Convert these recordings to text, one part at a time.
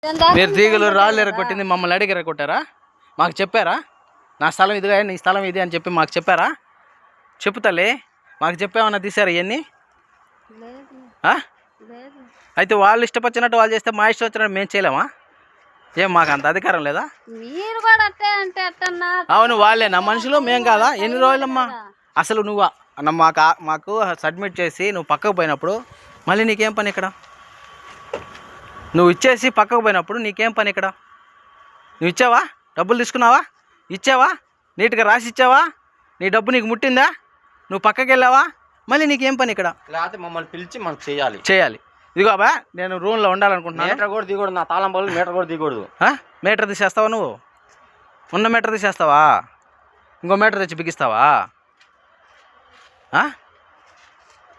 మీరు తీగలు రాళ్ళు ఎరగొట్టింది మమ్మల్ని అడిగి ఎరగొట్టారా? మాకు చెప్పారా? నా స్థలం ఇదిగా, నీ స్థలం ఇది అని చెప్పి మాకు చెప్పారా? చెప్పుతలే మాకు చెప్పామన్నా తీసారా ఇవన్నీ? అయితే వాళ్ళు ఇష్టపచ్చినట్టు వాళ్ళు చేస్తే మా ఇష్టం వచ్చినట్టు మేము చేయలేమా? ఏం మాకు అంత అధికారం లేదా? అవును, వాళ్ళే నా మనుషులు, మేము కాదా? ఎన్ని రోజులమ్మా అసలు నువ్వు మాకు సబ్మిట్ చేసి నువ్వు పక్కకు పోయినప్పుడు మళ్ళీ నీకేం పని ఇక్కడ? నువ్వు ఇచ్చేసి పక్కకు పోయినప్పుడు నీకేం పని ఇక్కడ? నువ్వు ఇచ్చావా? డబ్బులు తీసుకున్నావా? ఇచ్చావా? నీట్గా రాసి ఇచ్చావా? నీ డబ్బు నీకు ముట్టిందా? నువ్వు పక్కకి వెళ్ళావా? మళ్ళీ నీకేం పని ఇక్కడ? లేకపోతే మమ్మల్ని పిలిచి మనం చేయాలి. ఇదిగో బా, నేను రూమ్లో ఉండాలనుకుంటున్నాను. మీటర్ కూడా దిగకూడదు, నా తాళం పనులు మీటర్ కూడా దిగకూడదు. మీటర్ తీసేస్తావా? నువ్వు ఉన్న మీటర్ తీసేస్తావా? ఇంకో మీటర్ తెచ్చి బిగిస్తావా?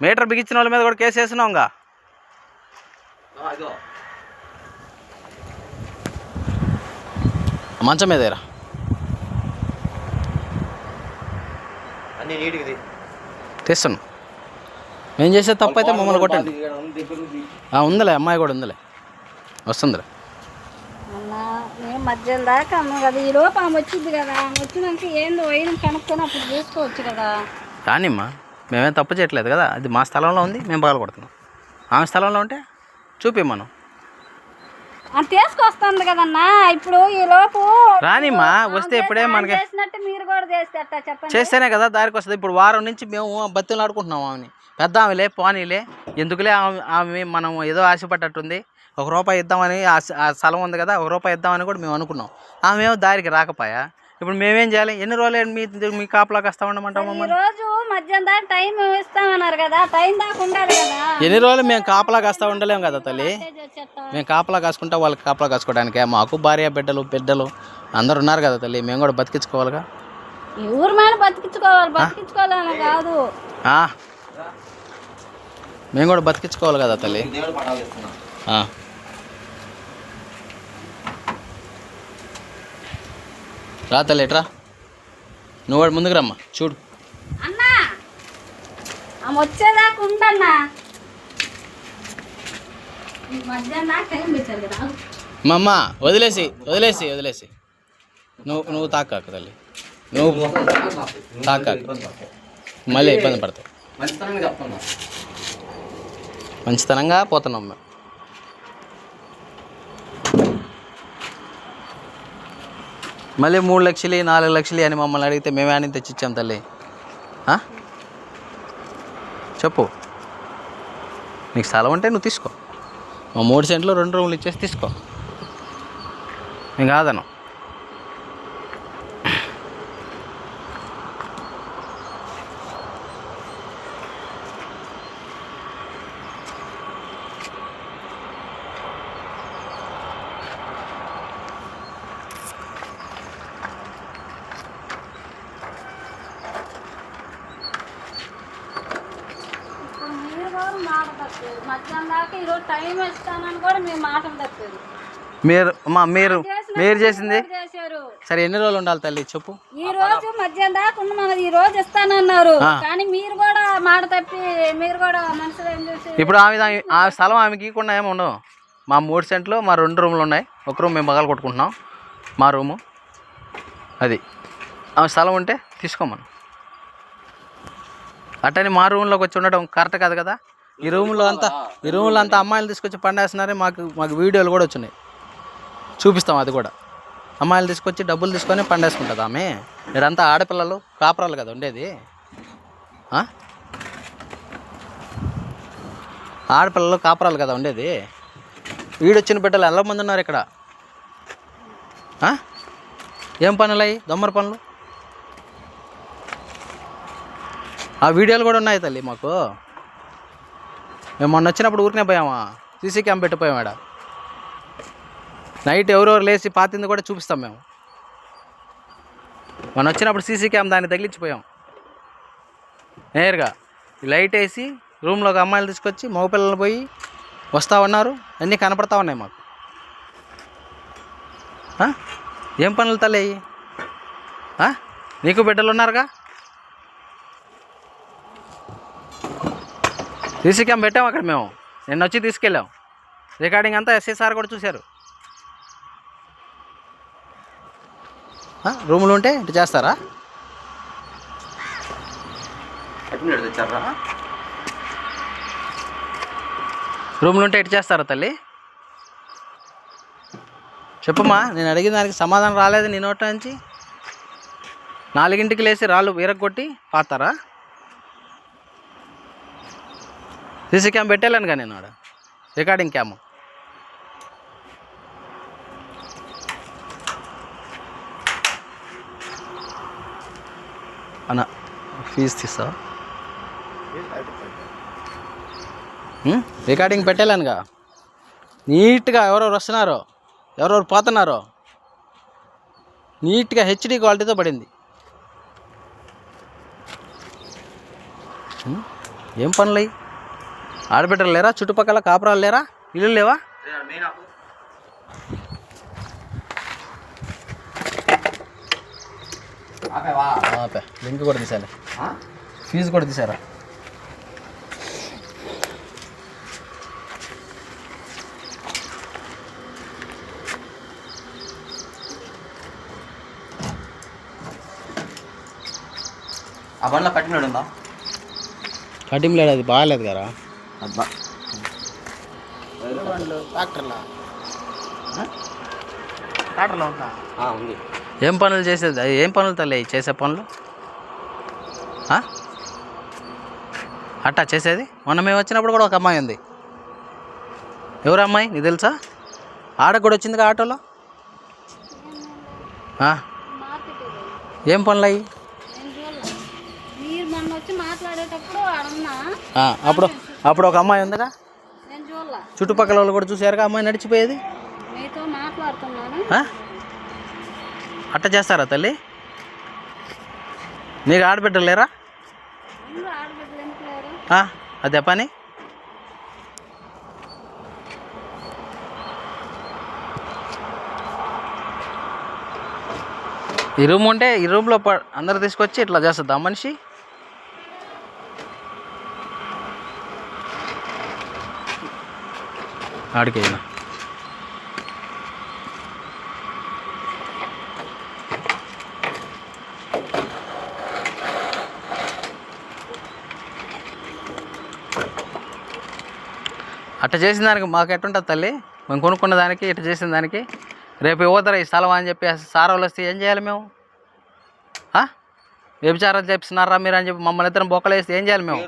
మీటర్ బిగించిన వాళ్ళ మీద కూడా కేసు వేసినావుగా. మంచం మీదేరా అన్ని నీటికి తీస్తాను. మేము చేసే తప్పు అయితే మమ్మల్ని కొట్టండి. ఉందిలే, అమ్మాయి కూడా ఉందిలే, వస్తుందిలే. మధ్యాహ్నం దాకా కదా, ఈ లోపు ఆమె వచ్చింది కదా, ఆమె వచ్చినాక ఏందో వైరం కనుక్కొని అప్పుడు చేసుకోవచ్చు కదా. కానీమ్మా, మేమేం తప్పు చేయట్లేదు కదా. అది మా స్థలంలో ఉంది, మేము పగల కొడుతున్నాం. ఆమె స్థలంలో ఉంటే చూపి మనం తీసుకొస్తుంది కదన్నా. ఇప్పుడు ఈ లోపు రానిమ్మా, వస్తే ఇప్పుడే మనకి మీరు కూడా చెప్పండి, చేస్తేనే కదా దారికి వస్తుంది. ఇప్పుడు వారం నుంచి మేము బతులు ఆడుకుంటున్నాం. ఆమెని పెద్ద ఆమెలే, పోనీలే, ఎందుకులే ఆమె మనం ఏదో ఆశపడ్డట్టుంది. ₹1 ఇద్దామని, ఆ స్థలం ఉంది కదా, ₹1 ఇద్దామని కూడా మేము అనుకున్నాం. ఆమె ఏమో దారికి రాకపోయా. ఇప్పుడు మేమేం చేయాలి? ఎన్ని రోజులు మీ కాపలాకి వస్తా ఉండమంటాం? రోజు మధ్యాహ్నం దాకా టైం ఇస్తామన్నారు కదా, టైం దాకా ఉండాలి కదా. ఎన్ని రోజులు మేము కాపలా కాస్తా ఉండలేము కదా తల్లి. మేము కాపలా కాసుకుంటా వాళ్ళకి కాపలా కాసుకోవడానికే. మాకు భార్య బిడ్డలు అందరు ఉన్నారు కదా తల్లి. మేము కూడా బతికించుకోవాలిగా. ఊరు మీద బతికించుకోవాలని కాదు, మేము కూడా బతికించుకోవాలి కదా తల్లి. రా తల్లి, ఎట్రా నువ్వు కూడా ముందుకు రమ్మా. చూడు అన్నా, ఆమె వచ్చేదాకా ఉండన్నా. మధ్యాహ్నం దాకా టైం పెట్టారు కదా. మా అమ్మ వదిలేసి నువ్వు తాకాక తల్లి, నువ్వు తాకాక, మళ్ళీ ఇబ్బంది పడతావు. మంచితనంగా పోతున్నాం మేము. మళ్ళీ 3 లక్షలు 4 లక్షలు అని మమ్మల్ని అడిగితే మేమే అని తెచ్చిచ్చాం తల్లి. చెప్పు, నీకు స్థలం ఉంటే నువ్వు తీసుకో. మా 3 సెంట్లు 2 రూములు ఇచ్చేసి తీసుకో. నేను కాదను. మధ్యాహ్నం దాకా ఈరోజు టైం ఇస్తానని కూడా మేము మాటలు తప్పారు. మీరు చేసింది సరే. ఎన్ని రోజులు ఉండాలి తల్లి చెప్పు? ఈ రోజు మధ్యాహ్నం దాకా ఉన్న మనది ఈ రోజు ఇస్తానన్నారు, కానీ మీరు కూడా మాట తప్పి మీరు కూడా మనసులో ఏం చూసి ఇప్పుడు ఆ స్థలం ఆమెకి ఇవ్వకుండా ఏమి ఉండవు. మా 3 సెంట్లు, మా 2 రూములు ఉన్నాయి. ఒక రూమ్ మేము పగలు కొట్టుకుంటున్నాం, మా రూము అది. ఆమె స్థలం ఉంటే తీసుకోమను. అట్టని మా రూమ్లోకి వచ్చి ఉండడం కరెక్ట్ కాదు కదా. ఈ రూమ్లో అంతా అమ్మాయిలు తీసుకొచ్చి పండేస్తున్నారే. మాకు వీడియోలు కూడా వచ్చినాయి, చూపిస్తాం. అది కూడా అమ్మాయిలు తీసుకొచ్చి డబ్బులు తీసుకొని పండేసుకుంటుంది ఆమె. మీరంతా ఆడపిల్లలు కాపురాలు కదా ఉండేది. ఆడపిల్లలు కాపురాలు కదా ఉండేది. వీడొచ్చిన బిడ్డలు ఎలా మంది ఉన్నారు ఇక్కడ? ఏం పనులు అయ్యి? దొమ్మర పనులు. ఆ వీడియోలు కూడా ఉన్నాయి తల్లి మాకు. మేము మొన్న వచ్చినప్పుడు ఊరికనే పోయామా, సీసీ క్యామ్ పెట్టిపోయాం. ఆడ నైట్ ఎవరెవరు లేచి పాతింది కూడా చూపిస్తాం మేము. మొన్న వచ్చినప్పుడు సీసీ క్యామ్ దాన్ని తగిలించిపోయాం నేరుగా. లైట్ వేసి రూమ్లోకి అమ్మాయిలు తీసుకొచ్చి మగపిల్లలు పోయి వస్తూ ఉన్నారు. అన్నీ కనపడతా ఉన్నాయి మాకు. ఏం పనులు తల్లి? నీకు బిడ్డలు ఉన్నారుగా. సీసీ క్యామ్ పెట్టాము అక్కడ మేము. నిన్న వచ్చి తీసుకెళ్ళాం. రికార్డింగ్ అంతా ఎస్ఐ సార్ కూడా చూశారు. రూములు ఉంటే ఇటు చేస్తారా? కట్టినాడు తెచ్చారా? రూములు ఉంటే ఇటు చేస్తారా తల్లి? చెప్పమ్మా, నేను అడిగిన దానికి సమాధానం రాలేదు నీ నోట నుంచి. 4ంటికి లేచి రాళ్ళు వీరగొట్టి పాతారా? సీసీ క్యామ్ పెట్టేలేను కానీ నేను ఆడ రికార్డింగ్ క్యామ్. అన్న ఫీజు తీస్తావా? రికార్డింగ్ పెట్టేలేనుగా. నీట్గా ఎవరెవరు వస్తున్నారో ఎవరెవరు పోతున్నారో నీట్గా హెచ్డి క్వాలిటీతో పడింది. ఏం పనులు ఆడబిడ్డలు లేరా? చుట్టుపక్కల కాపురాలు లేరా? ఇల్లు లేవా? లింక్ కూడా తీసాలి, ఫీజు కూడా తీసారా? ఆ బండ్లో కట్టినాడు ఉందా? కటింగ్ లేదు, అది బాగాలేదు కదా. అబ్బా ట్రాక్టర్లో ఉంది. ఏం పనులు చేసేది? ఏం పనులు తల్లి చేసే పనులు? అట్టా చేసేది? మొన్న మేము వచ్చినప్పుడు కూడా ఒక అమ్మాయి ఉంది. ఎవరు అమ్మాయి నీకు తెలుసా? ఆడకు కూడా వచ్చిందిగా ఆటోలో. ఏం పనులు అయ్యి? అప్పుడు ఒక అమ్మాయి ఉందిగా, చుట్టుపక్కల వాళ్ళు కూడా చూసారుగా అమ్మాయి నడిచిపోయేది. అట్ట చేస్తారా తల్లి? నీకు ఆడబిడ్డలు లేరా? అదే పని. ఈ రూమ్ ఉంటే ఈ రూమ్లో అందరు తీసుకొచ్చి ఇట్లా చేస్తుందా మనిషి? ఆడికైనా అట్ట చేసిన దానికి మాకు ఎట్టుంటుంది తల్లి? మేము కొనుక్కున్న దానికి ఇట్ట చేసిన దానికి రేపు ఇవ్వతారా ఈ స్థలం అని చెప్పి సార్ వాళ్ళు వస్తే ఏం చేయాలి మేము? వ్యభిచారం చేపిస్తున్నారా మీరు అని చెప్పి మమ్మల్ని ఇద్దరం బొక్కలు వేస్తే ఏం చేయాలి మేము?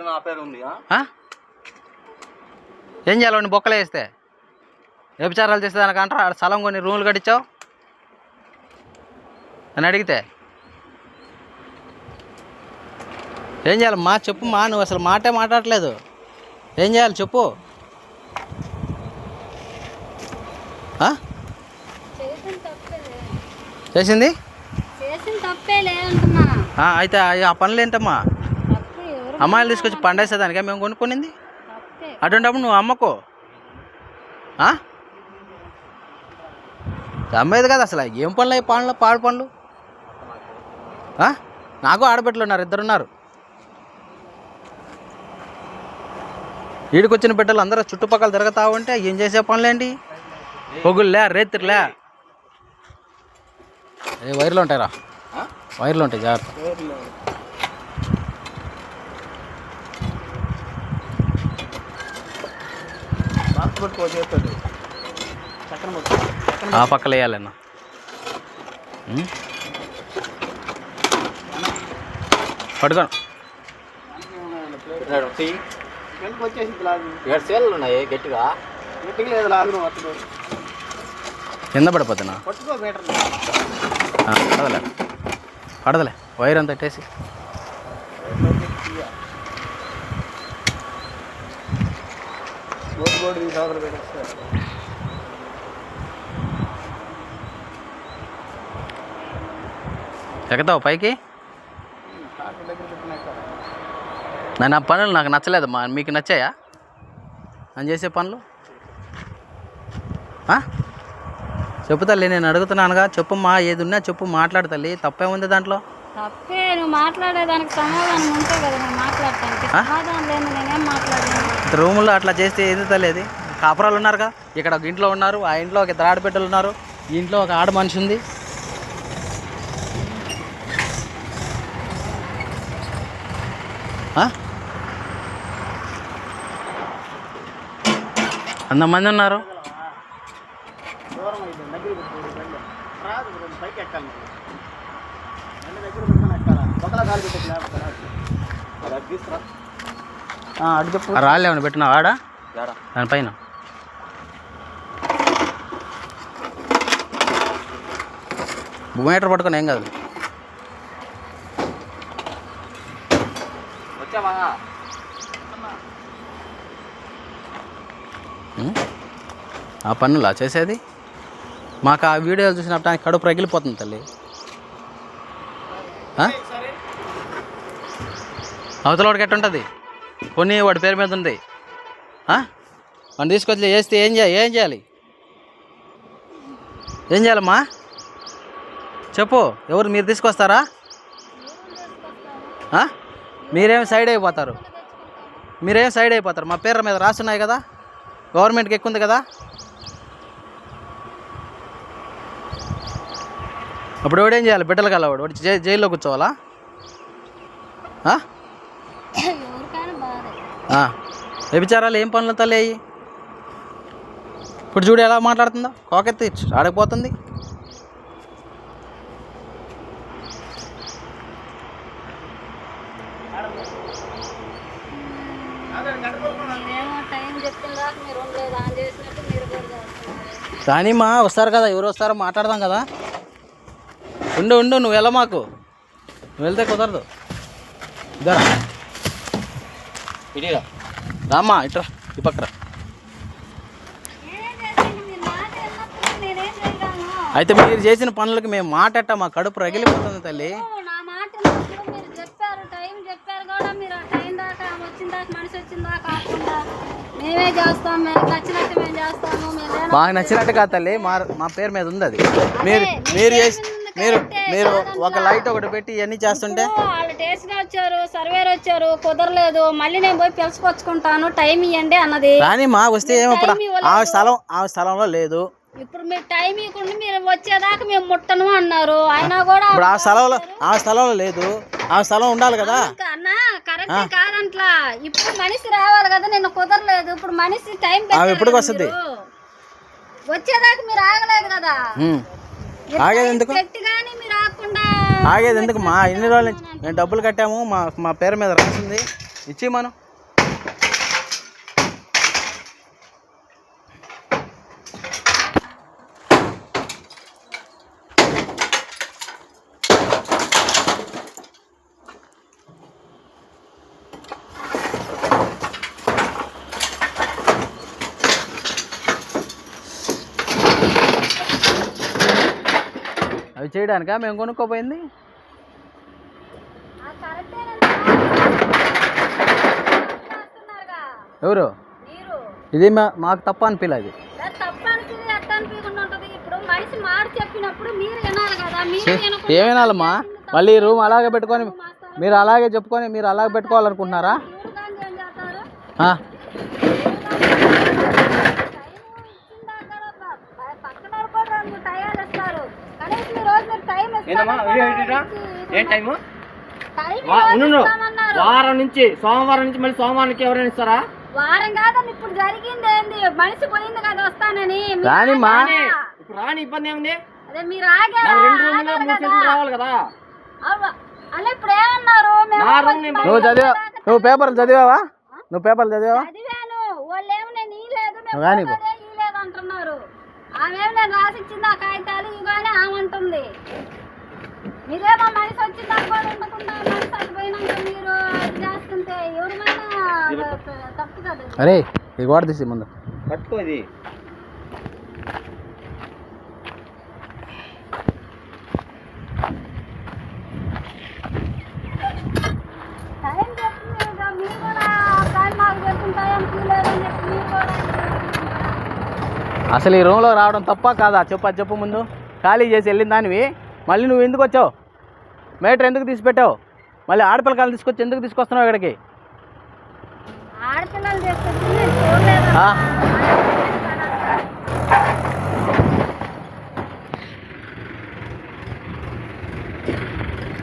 ఏం చేయాలి బొక్కలు వేస్తే? వ్యభిచారాలు చేసే దానికి అంటారా? స్థలం కొన్ని రూములు కట్టించావు అని అడిగితే ఏం చేయాలి? మా చెప్పు మా, నువ్వు అసలు మాటే మాట్లాడట్లేదు. ఏం చేయాలి చెప్పు? చేసింది అయితే ఆ పనులు ఏంటమ్మా? అమ్మాయిలు తీసుకొచ్చి పండేసేదానికే మేము కొనుక్కొనింది. అటువంటిప్పుడు నువ్వు అమ్మకో. అమ్మేది కదా అసలు. ఏం పనులు అయ్యి పనులు పాడు పనులు? నాకు ఆడబిడ్డలు ఉన్నారు, 2 ఉన్నారు. ఈడికొచ్చిన బిడ్డలు అందరూ చుట్టుపక్కల తిరుగుతా ఉంటే ఏం చేసే పనులేంటి? పొగుళ్ళే రేత్రులే. వైర్లు ఉంటాయిరా, వైర్లు ఉంటాయి, జాగ్రత్త. ఆ పక్కలు వేయాలన్న. పడుకోను ఉన్నాయి గట్టిగా కింద పడిపోతున్నా. పడదలే పడదలే వైర్ అంతా పెట్టేసి. ఎక్కతావు పైకి? నా పనులు నాకు నచ్చలేదమ్మా. మీకు నచ్చాయా అని చేసే పనులు? చెప్పు తల్లి, నేను అడుగుతున్నానుగా. చెప్పుమ్మా, ఏది ఉన్నా చెప్పు, మాట్లాడు తల్లి. తప్పే ఉంది దాంట్లో? తప్పే నువ్వు మాట్లాడేదానికి సమాధానం ఉంటే కదా నేను మాట్లాడతానికి. సమాధానం లేదు, నేనేం మాట్లాడలేదు. రూముల్లో అట్లా చేస్తే ఏంది తల్లి? అది కాపురాలు ఉన్నారుగా, ఇక్కడ ఒక ఇంట్లో ఉన్నారు, ఆ ఇంట్లో ఒక 2 ఆడబిడ్డలు ఉన్నారు, ఈ ఇంట్లో ఒక ఆడ మనిషి ఉంది. అంతమంది ఉన్నారు. రాళ్ళు ఏమైనా పెట్టినా ఆడ దానిపైన మీటర్ పట్టుకొని ఏం కాదు. ఆ పనులా చేసేది? మాకు ఆ వీడియోలు చూసినప్పుడు ఆయన కడుపు రగిలిపోతుంది తల్లి. అవతలవాడికి ఎట్టుంటుంది? కొన్ని వాడి పేరు మీద ఉంది. వాడిని తీసుకొచ్చి వేస్తే ఏం చేయాలి? ఏం చేయాలమ్మా చెప్పు. ఎవరు మీరు తీసుకొస్తారా? మీరేం సైడ్ అయిపోతారు. మా పేర్ల మీద రాస్తున్నాయి కదా, గవర్నమెంట్కి ఎక్కువ ఉంది కదా. అప్పుడు ఎవడేం చేయాలి? బిడ్డలు కలవాడు వాడు జైల్లో కూర్చోవాలా? వ్యభిచారాలు ఏం పనులు తల్లి అయ్యి? ఇప్పుడు చూడు ఎలా మాట్లాడుతుందో, కోకెత్తి ఆడకపోతుంది. కానీ మా వస్తారు కదా, ఎవరు వస్తారో మాట్లాడదాం కదా. ఉండు నువ్వు వెళ్ళ, మాకు నువ్వు వెళ్తే కుదరదు. ఇదిరా రామ్మా, ఇట్రా ఈ పక్కన. అయితే మీరు చేసిన పనులకి మేము మాటట్ట మా కడుపు రగిలిపోతుంది తల్లి. మాకు నచ్చినట్టు కాదు తల్లి, మా పేరు మీద ఉంది అది. మీరు ఒక లైట్ ఒకటి పెట్టి ఇవన్నీ చేస్తుంటే వాళ్ళు టేస్ట్గా వచ్చారు, సర్వేర్ వచ్చారు, కుదరలేదు. మళ్ళీ నేను పోయి పిలుచుకొచ్చుకుంటాను, టైం ఇవ్వండి అన్నది. కానీ మా వస్తే ఏమప్పుడు ఆ స్థలంలో లేదు. ఇప్పుడు మీరు టైం ఇవ్వకుండా మీరు వచ్చేదాకా మేము ముట్టను అన్నారు. అయినా కూడా ఇప్పుడు ఆ స్థలంలో లేదు. ఆ స్థలం ఉండాలి కదా అన్న. కరెక్ట్ కాదంట్లా. ఇప్పుడు మనిషి రావాలి కదా, నిన్న కుదరలేదు. ఇప్పుడు మనిషి టైం ఎప్పటికి వస్తుంది? వచ్చేదాకా మీరు ఆగలేదు కదా. ఆగేది ఎందుకు? ఆగేది ఎందుకు మా? ఇన్ని రోజుల నుంచి మేము డబ్బులు కట్టాము, మా పేరు మీద రాసింది, ఇచ్చి మనం. అవి చేయడానికా మేము కొనుక్కోపోయింది? ఎవరు? ఇది మాకు తప్ప అనిపించలేదు. ఏం వినాలమ్మా? మళ్ళీ రూమ్ అలాగే పెట్టుకొని మీరు అలాగే చెప్పుకొని మీరు అలాగే పెట్టుకోవాలనుకుంటున్నారా? వారం నుంచి సోమవారం నుంచి మళ్ళీ సోమవారానికి ఎవరైనా ఇస్తారా? వారం కాదని ఇప్పుడు జరిగింది ఏంది? మనిషి పోయింది కదా వస్తానని. ఇప్పుడు రాని ఇబ్బంది ఏముంది? అదే మీరు ఆగారా? రావాలి కదా. అలా ఇప్పుడు ఏమన్నారు? నువ్వు పేపర్లు చదివావా? చదివాను. వాళ్ళు ఏమో నేను ఇలేదు అంటున్నారు. ఆమె నేను రాసిచ్చింది ఆ కాగితాలు ఇవన్నీ ఆమంటుంది. మీరేమో మనిషి వచ్చింది అనుకోని ఉండకుండా మనిషి అయిపోయినాక మీరు చేస్తుంటే ఎవరిమైనా తప్పు కదా. అరే ఇది కూడా తీసి ముందు పట్టుకో. ఇది టైం చెప్తుంది కదా, మీరు కూడా టైం మాకు చెప్తుంటాయని లేదని చెప్పి మీరు కూడా. అసలు ఈ రూమ్లో రావడం తప్ప కాదా? చెప్పు ముందు. ఖాళీ చేసి వెళ్ళిన దానివి మళ్ళీ నువ్వు ఎందుకు వచ్చావు? మీటర్ ఎందుకు తీసి పెట్టావు? మళ్ళీ ఆడపిల్లకాయలు తీసుకొచ్చి ఎందుకు తీసుకొస్తున్నావు ఇక్కడికి?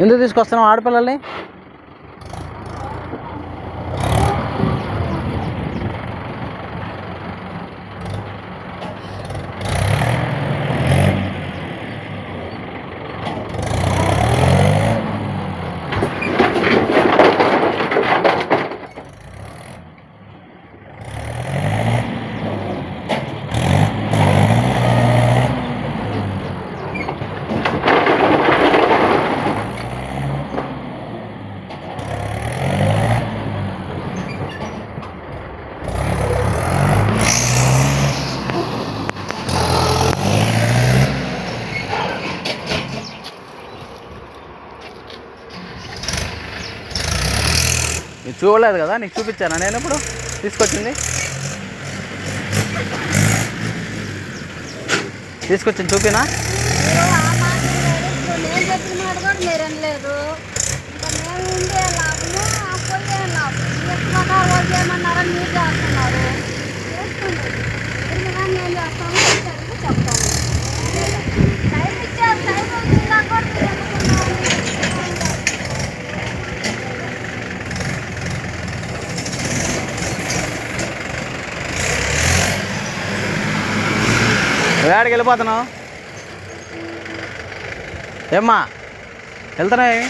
ఎందుకు తీసుకొస్తున్నావు ఆడపిల్లల్ని? చూడలేదు కదా, నీకు చూపించాను నేను ఇప్పుడు తీసుకొచ్చింది చూపినా? మీరు ఆ మాట లేదు, ఇప్పుడు నేను చెప్పిన మాట కూడా మీరు వినలేదు. ఇంకా మేము ఉండే లాభము పోయే లాభం. ఎక్కువగా వాళ్ళు చేయమన్నారని మీరు చేస్తున్నారు. చేసుకోండి, ఎందుకని నేను చేస్తాను చెప్తాను. టైం ఇచ్చారు, టైం వచ్చిందా కూడా మీరు ఎందుకున్నారు? వేడికి వెళ్ళిపోతున్నావు ఏమ్మా? వెళ్తున్నాయి,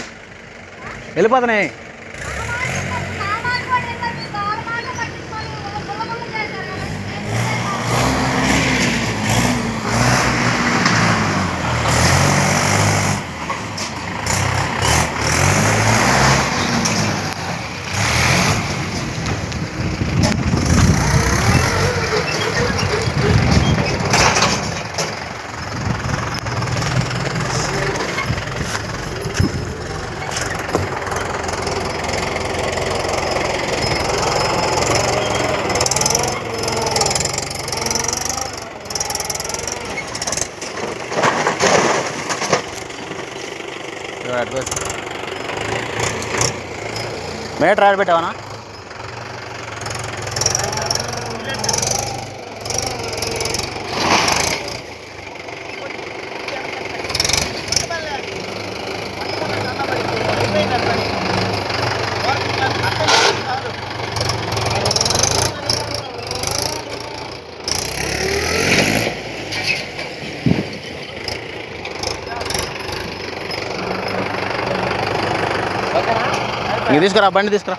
వెళ్ళిపోతున్నాయి. మీటర్ ఆడబెట్టావనా? ఇంక తీసుకురా, బండి తీసుకురా.